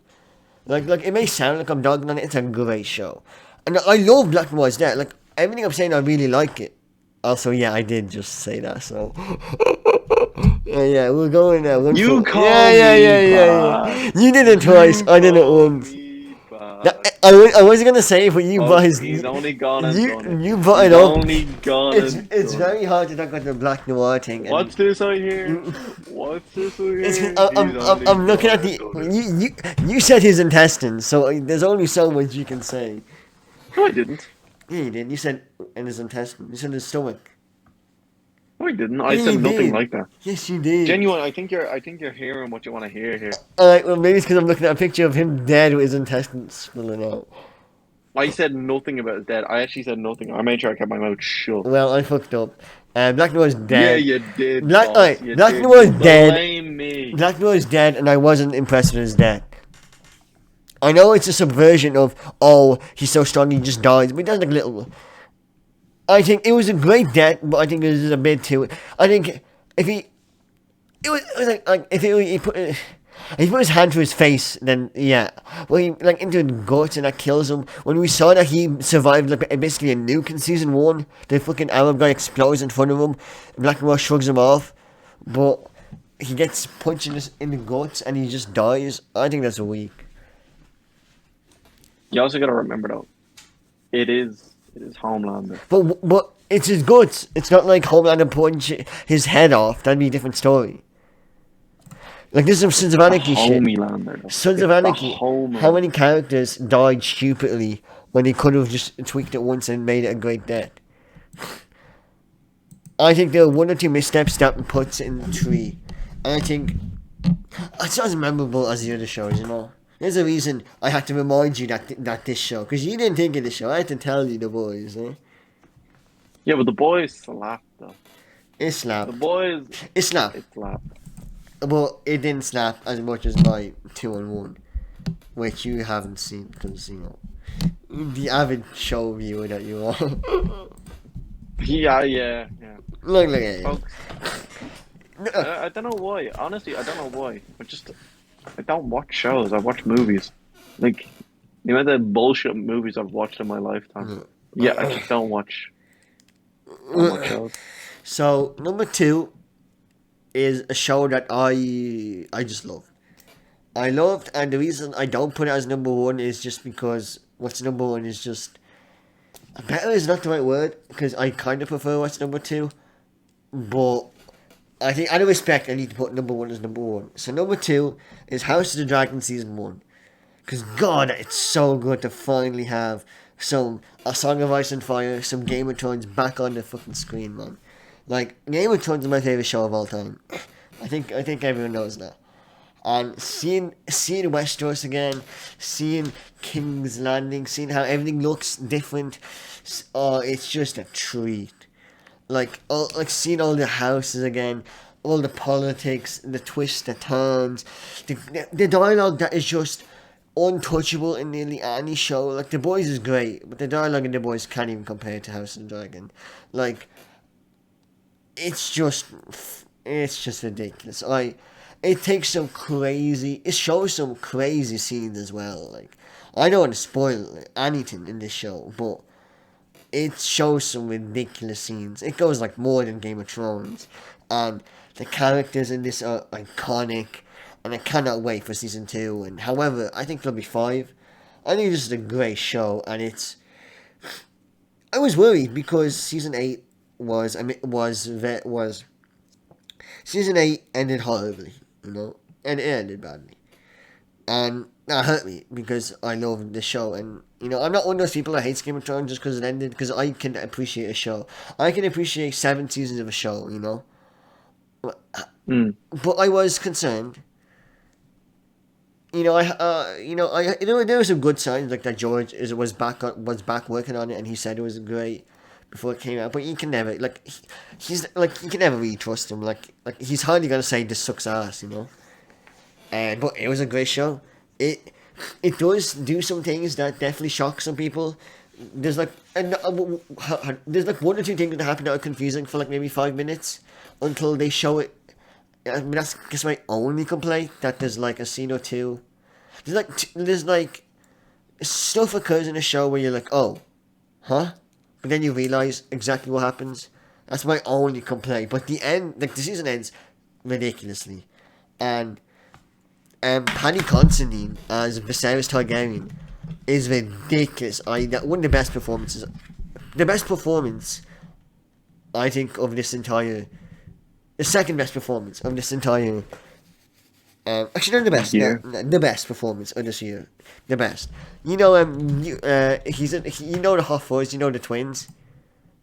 Like it may sound like I'm dogging on it, it's a great show. And I love Black and White's Dead. Like, everything I'm saying, I really like it. Also, yeah, I did just say that, so. Yeah, we're going there. One You for. Yeah, call yeah, me yeah, yeah, bad. yeah. You did it twice, You I did it call once. me Now, bad. I wasn't gonna say it, but you Oh, guys, he's only gone and done it. you brought it He's up. only gone and It's done it. very hard to talk about the Black Noir thing, and What's this I hear? What's this I it's hear? He's only I'm looking gone at and the done it. you said his intestines, so there's only so much you can say. No, I didn't. Yeah, you did. You said in his intestines. You said his stomach. No, I didn't. I Yeah, said you nothing did. like that. Yes, you did. Genuine. I think you're hearing what you want to hear here. Alright, well, maybe it's because I'm looking at a picture of him dead with his intestines spilling out. I said nothing about his dead. I actually said nothing. I made sure I kept my mouth shut. Well, I fucked up. Black Noir's Yeah, dead. you did, Black, boss. alright, You Black did. Noir's You dead. blame me. Black Noir's dead, and I wasn't impressed with his death. I know it's a subversion of, oh, he's so strong he just dies, but he does like a little. I think it was a great death, but I think it was a bit too. I think if he, it was like if he put his hand to his face, then yeah. Well, he like into the guts and that kills him. When we saw that he survived like basically a nuke in season 1, the fucking Arab guy explodes in front of him. Black Noir shrugs him off, but he gets punched in the guts and he just dies. I think that's weak. You also got to remember though, it is Homelander. But it's his guts. It's not like Homelander punch his head off. That'd be a different story. Like, this is some Sons of The Anarchy shit. Homelander though. Sons of It's the Anarchy. How Homelander. many characters died stupidly when they could have just tweaked it once and made it a great death? I think there are one or two missteps that puts it in the tree. And I think it's not as memorable as the other shows, you know. There's a reason I had to remind you that this show, because you didn't think of the show. I had to tell you, the boys, eh? Yeah, but the boys slapped though. It The slapped. boys, It slapped. it slapped. But it didn't slap as much as my 2-on-1, which you haven't seen because, you know, the avid show viewer that you are. Yeah, yeah, yeah. Look at you. Folks, I don't know why. Honestly, I don't know why. I don't watch shows. I watch movies. Like, the amount of bullshit movies I've watched in my lifetime. Yeah, I just don't watch shows. So, number 2 is a show that I just loved. I loved, and the reason I don't put it as number 1 is just because what's number 1 is just... Better is not the right word, because I kind of prefer what's number 2. But I think, out of respect, I need to put number 1 as number 1. So number 2 is House of the Dragon Season 1. Because, God, it's so good to finally have A Song of Ice and Fire, some Game of Thrones back on the fucking screen, man. Like, Game of Thrones is my favourite show of all time. I think everyone knows that. And seeing Westeros again, seeing King's Landing, seeing how everything looks different, it's just a treat. Like seeing all the houses again, all the politics, the twists, the turns, the dialogue that is just untouchable in nearly any show. Like, The Boys is great, but the dialogue in The Boys can't even compare to House of the Dragon. Like, it's just ridiculous. It shows some crazy scenes as well. Like, I don't want to spoil anything in this show, but it shows some ridiculous scenes. It goes like more than Game of Thrones, and the characters in this are iconic, and I cannot wait for season 2. And however, I think there'll be 5. I think this is a great show, and it's. I was worried because season 8 was season 8 ended horribly, and it ended badly. And that hurt me because I love the show. And, I'm not one of those people that hates Game of Thrones just because it ended, because I can appreciate a show. I can appreciate 7 seasons of a show. But I was concerned. There were some good signs, like that George was back working on it, and he said it was great before it came out. But you can never you can never really trust him. Like he's hardly gonna say this sucks ass. But it was a great show. It does do some things that definitely shock some people. There's like there's like 1 or 2 things that happen that are confusing for like maybe 5 minutes until they show it. I mean, that's just my only complaint, that there's like a scene or two. There's like stuff occurs in the show where you're like, oh, huh? But then you realize exactly what happens. That's my only complaint. But the end, like the season ends ridiculously. And Paddy Considine as Viserys Targaryen is ridiculous. One of the best performances. The best performance, I think, of this entire. The second best performance of this entire. Actually, not the best. The best performance of this year. The best. He's the Hot Fuzz. The twins.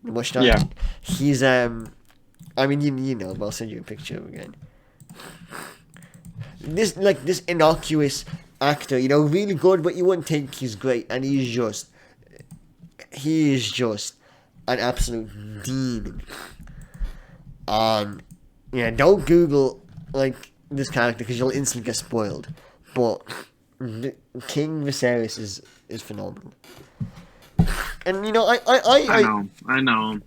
The mustache. Yeah. He's I mean, but I'll send you a picture of him again. This innocuous actor, really good, but you wouldn't think he's great, and he is just an absolute demon. And yeah, don't Google like this character because you'll instantly get spoiled. But King Viserys is phenomenal. And I know.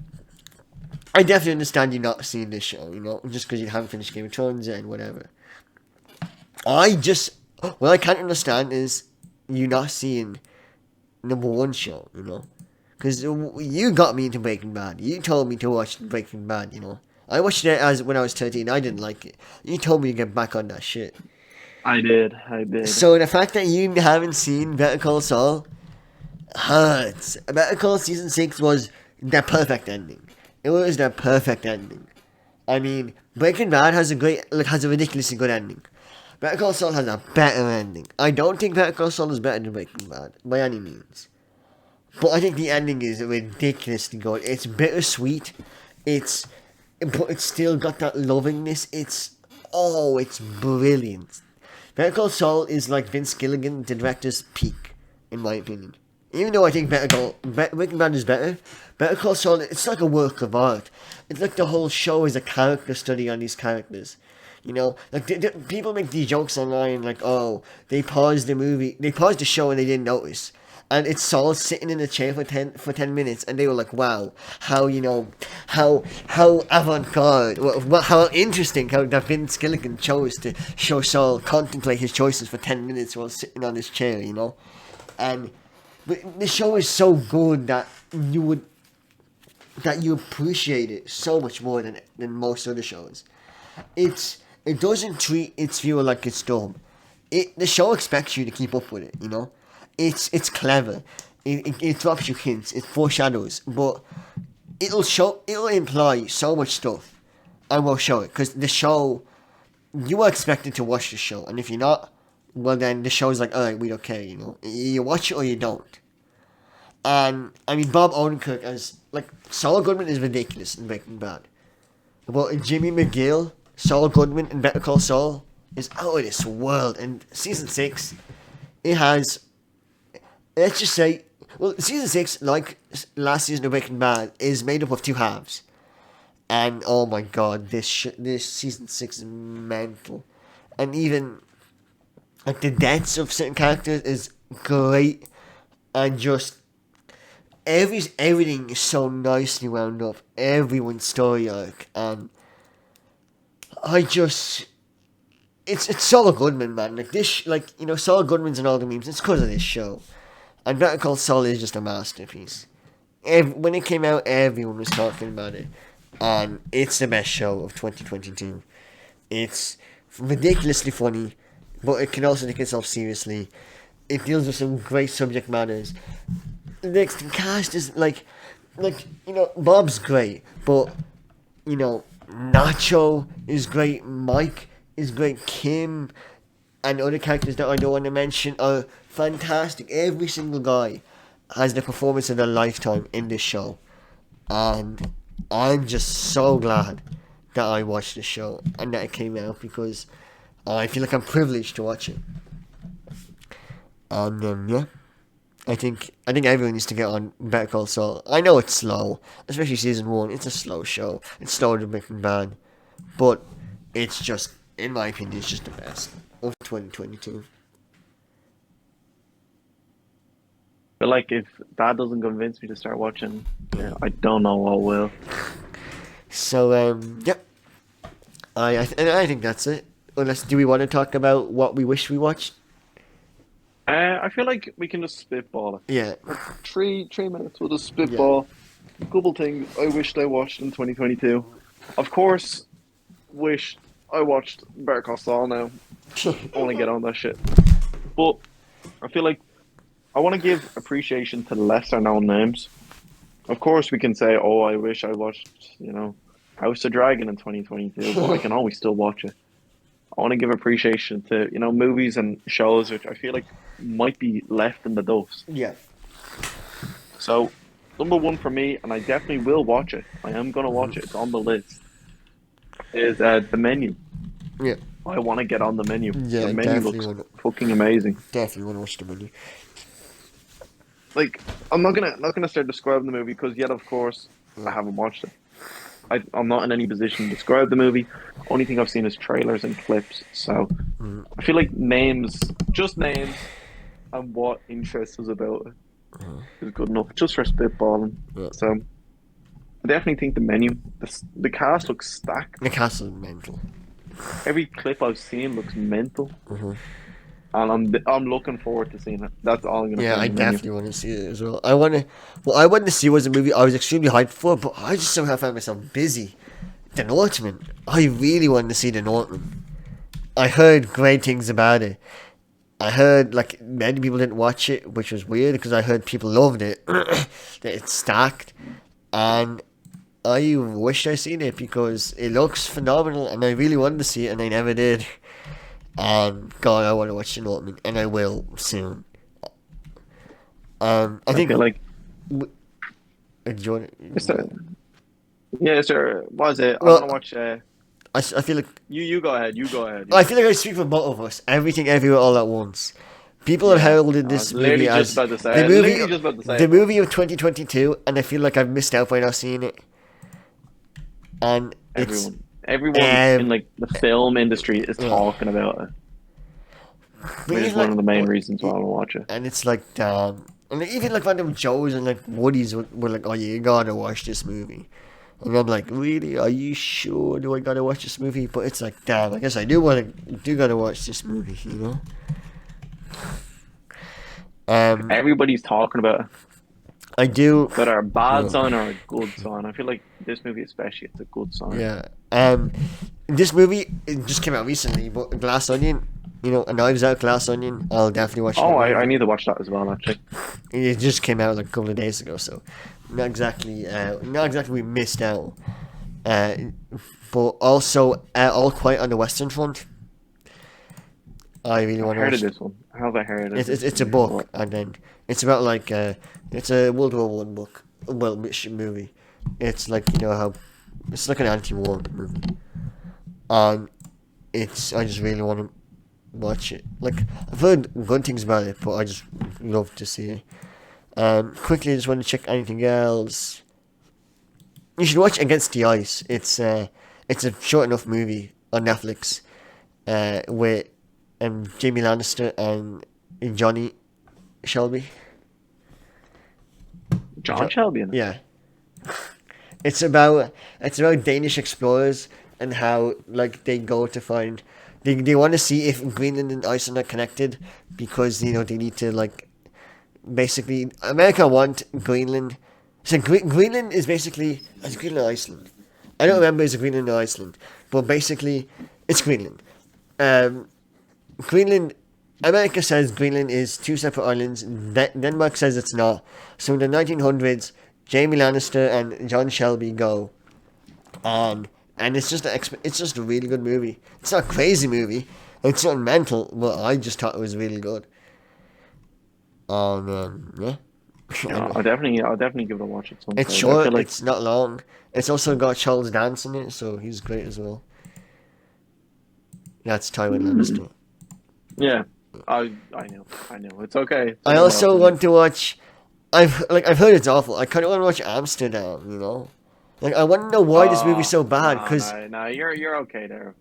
I definitely understand you not seeing this show, just because you haven't finished Game of Thrones and whatever. What I can't understand is you not seeing number 1 show, because you got me into Breaking Bad. You told me to watch Breaking Bad, I watched it when I was 13. I didn't like it. You told me to get back on that shit. I did. So the fact that you haven't seen Better Call Saul hurts. Better Call season 6 was the perfect ending. It was the perfect ending. I mean, Breaking Bad has a ridiculously good ending. Better Call Saul has a better ending. I don't think Better Call Saul is better than Breaking Bad by any means. But I think the ending is ridiculously good. It's bittersweet. But it's still got that lovingness. It's brilliant. Better Call Saul is like Vince Gilligan, the director's peak, in my opinion. Even though I think Breaking Bad is better, Better Call Saul, it's like a work of art. It's like the whole show is a character study on these characters. Like people make these jokes online, like, oh, they paused the show and they didn't notice. And it's Saul sitting in a chair for 10 minutes, and they were like, wow, how avant-garde, how interesting how that Vince Gilligan chose to show Saul contemplate his choices for 10 minutes while sitting on his chair, And the show is so good that you appreciate it so much more than most other shows. It doesn't treat its viewer like it's dumb. The show expects you to keep up with it, It's clever. It drops you hints. It foreshadows, but it'll imply so much stuff, and we'll show it because the show. You are expected to watch the show, and if you're not, well then the show's like, alright, we don't care. You watch it or you don't. And I mean, Bob Odenkirk as Saul Goodman is ridiculous in Breaking Bad, but Jimmy McGill, Saul Goodman in Better Call Saul is out of this world. And season 6, it has. Let's just say, season 6, like last season of Breaking Bad, is made up of 2 halves. And oh my god, this season 6 is mental. And even the deaths of certain characters is great. And just everything is so nicely wound up. Everyone's story arc. And it's Saul Goodman, man. Saul Goodman's in all the memes. It's because of this show. And Better Call Saul is just a masterpiece. when it came out, everyone was talking about it, and it's the best show of 2022. It's ridiculously funny, but it can also take itself seriously. It deals with some great subject matters. The cast is Bob's great, but Nacho is great, Mike is great, Kim and other characters that I don't want to mention are fantastic. Every single guy has the performance of their lifetime in this show, and I'm just so glad that I watched the show and that it came out because I feel like I'm privileged to watch it. And yeah, I think everyone needs to get on Better Call Saul. I know it's slow, especially season one. It's a slow show. It's slower than Breaking Bad, but it's just, in my opinion, it's just the best of 2022. But like, if that doesn't convince me to start watching, yeah, I don't know what will. So yep, I think that's it. Unless, do we want to talk about what we wish we watched? I feel like we can just spitball it. Yeah, Like 3 minutes, we'll just yeah. spitball a couple things I wished I watched in 2022. Of course, wish I watched Better Call Saul now. I want to get on that shit. But I feel like I want to give appreciation to lesser known names. Of course, we can say, "Oh, I wish I watched, House of Dragon in 2022," but I can always still watch it. I want to give appreciation to, movies and shows which I feel like might be left in the dust. Yeah. So, number one for me, and I definitely will watch it. I am gonna watch it. It's on the list. Is The Menu. Yeah. I want to get on The Menu. Yeah, The Menu definitely looks want to. fucking amazing. Definitely want to watch the movie. Like, I'm not gonna start describing the movie because yet, of course, I haven't watched it. I'm not in any position to describe the movie. Only thing I've seen is trailers and clips. So I feel like just names, and what interests us about it is good enough, just for spitballing. Yeah. So I definitely think The Menu. The cast looks stacked. The castle is mental. Every clip I've seen looks mental, and I'm looking forward to seeing it. That's all I'm gonna Yeah, say. I On The Menu. definitely want to see it as well. I wanted to see was a movie I was extremely hyped for, but I just somehow found myself busy. The Northman. I really wanted to see The Northman. I heard great things about it. I heard like many people didn't watch it, which was weird because I heard people loved it. That it's stacked, and I wished I seen it because it looks phenomenal, and I really wanted to see it, and I never did. And God, I want to watch The Northman, and I will soon. I I think. feel like Enjoy it's a, yeah, sir. What is it? I Well, want to watch. I feel like You go ahead. You go ahead. I feel like I speak for both of us. Everything, everywhere, all at once. People have Yeah, heralded I was this movie literally just as about to say the it. movie, Literally just about to say the it. movie of 2022, and I feel like I've missed out by not seeing it. And it's Everyone in like the film industry is talking about it. but Which is even one of the main like, reasons why I want to watch it. and it's like damn, and like, even like random Joes and like Woodies were like, oh, you gotta watch this movie. And I'm like, really? Are you sure? Do I gotta watch this movie? But it's like, damn, I guess I do gotta watch this movie, you know? Everybody's talking about it, I do. whether a bad Yeah. sign or a good sign. I feel like this movie, especially, it's a good sign. Yeah. This movie it just came out recently, but Glass Onion, a Knives Out Glass Onion, I'll definitely watch Oh, that I movie. need to watch that as well, actually. It just came out like a couple of days ago, so not exactly we missed out. But also All Quiet on the Western Front. I really I've want to heard watch. of this one. How have I heard of It's a this book, and then it's about like it's a World War One book, well, movie. It's like how it's like an anti-war movie, and I just really want to watch it. Like I've heard good things about it, but I just love to see it. Quickly, I just want to check anything else. You should watch Against the Ice. It's a short enough movie on Netflix, with Jamie Lannister and Johnny Shelby. John Shelby in it. Yeah. It's about Danish explorers and how like they go to find they want to see if Greenland and Iceland are connected because they need to like basically America want Greenland So Greenland is basically it's Greenland, Iceland. I don't remember it's Greenland or Iceland, but basically it's Greenland. Um, Greenland. America says Greenland is two separate islands. Denmark says it's not. So in the 1900s, Jamie Lannister and John Shelby go, and it's just it's just a really good movie. It's not a crazy movie. It's not mental, but I just thought it was really good. Yeah. Yeah, I'll definitely give it a watch at some It's stage. I short. feel like It's not long. It's also got Charles Dance in it, so he's great as well. That's Tywin Lannister. yeah, I know. It's okay. It's I okay, also Malcolm. want to watch. I've heard it's awful. I kind of want to watch Amsterdam. You know, like I want to know why this movie's so bad. No, Cause no, you're okay there.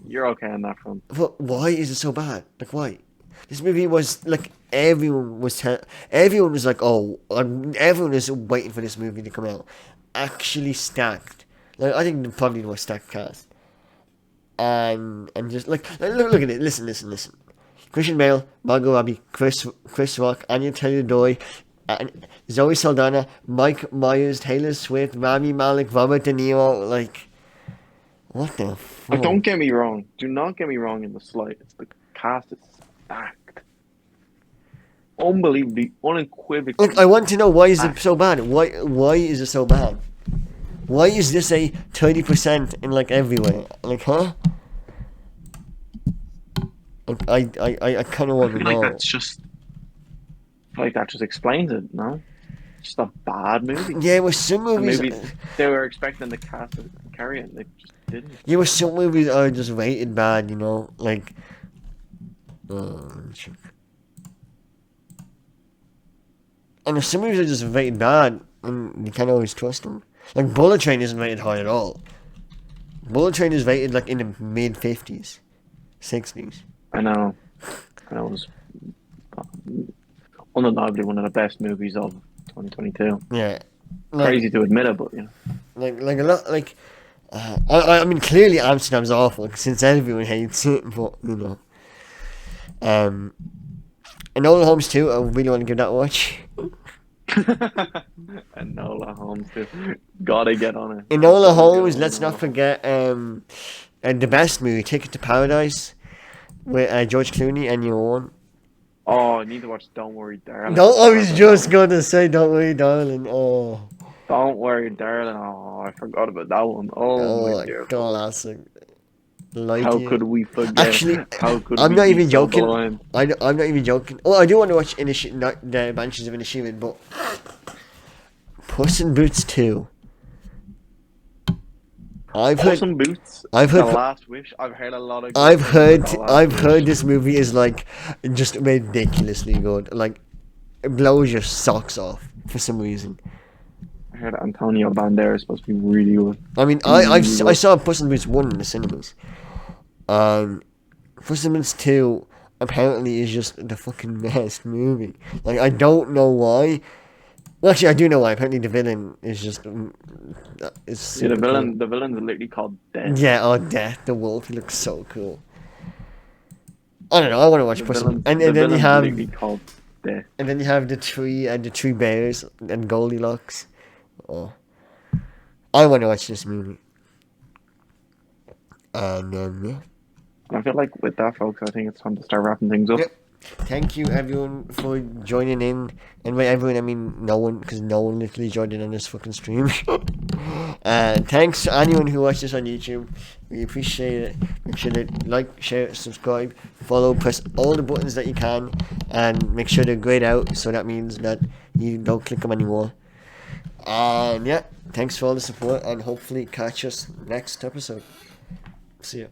You're okay on that front. but why is it so bad? Like why? This movie was like everyone was everyone was like everyone is waiting for this movie to come out. Actually stacked. Like I think probably the most stacked cast. And just look at it. Listen. Christian Bale, Margot Robbie, Chris Rock, Anya Taylor-Joy, and Zoe Saldana, Mike Myers, Taylor Swift, Rami Malek, Robert De Niro. Like, what the fuck? But don't get me wrong. Do not get me wrong in the slightest. The cast is stacked. Unbelievably, unequivocally. Look, I want to know why is it so bad? Why is it so bad? Why is this a 30% in like everywhere? Like, huh? Like, I kind of want to I feel know. like that just explains it. No, it's just a bad movie. Yeah, with some And movies. maybe they were expecting the cast to carry it, and they just didn't. Yeah, with some movies are just rated bad. You know, like. Shit. And if some movies are just rated bad, and you can't always trust them. Like Bullet Train isn't rated high at all. Bullet Train is rated like in the mid 50s, 60s. I know. It was undeniably one of the best movies of 2022. Yeah, Crazy to admit it, but you know. like a lot like. I mean, clearly Amsterdam's awful since everyone hates it, but you know. And Nolan Holmes too. I really want to give that a watch. And Nola Holmes too. Gotta get on it. Enola Holmes, let's not forget and the best movie, Ticket to Paradise, with George Clooney and Yoon. Oh, I need to watch Don't Worry, Darling. No, I was just going to say Don't Worry, Darling. Oh, Don't Worry, Darling. Oh, I forgot about that one. Oh my dear. classic. Like How you. could we forget? Actually, How could I'm we not be even so joking. blind? I'm not even joking. Oh, I do want to watch not the Banshees of Inisherin, but Puss in Boots 2. Puss in Boots. I've heard. The Last Wish. I've heard a lot of. I've heard. The Last I've Wish. heard this movie is like just ridiculously good. Like it blows your socks off for some reason. I heard Antonio Banderas is supposed to be really good. I mean, I saw Puss in Boots 1 in the cinemas. Puss in Boots 2 apparently is just the fucking best movie. Like I don't know why. Well, actually, I do know why. Apparently, the villain is just is Yeah, the super villain. cool. The villain's literally called Death. Yeah, Death the Wolf. He looks so cool. I don't know. I want to watch The Puss in villain, and the then you villain's have literally called Death. and then you have the three bears and Goldilocks. Oh, I want to watch this movie. And yeah. I feel like with that, folks, I think it's time to start wrapping things up. Yep. Thank you everyone for joining in, and by everyone I mean no one, because no one literally joined in on this fucking stream. Thanks to anyone who watched this on YouTube. We appreciate it. Make sure to like, share, subscribe, follow, press all the buttons that you can, and make sure they're grayed out. So that means that you don't click them anymore. And yeah, thanks for all the support, and hopefully catch us next episode. See ya.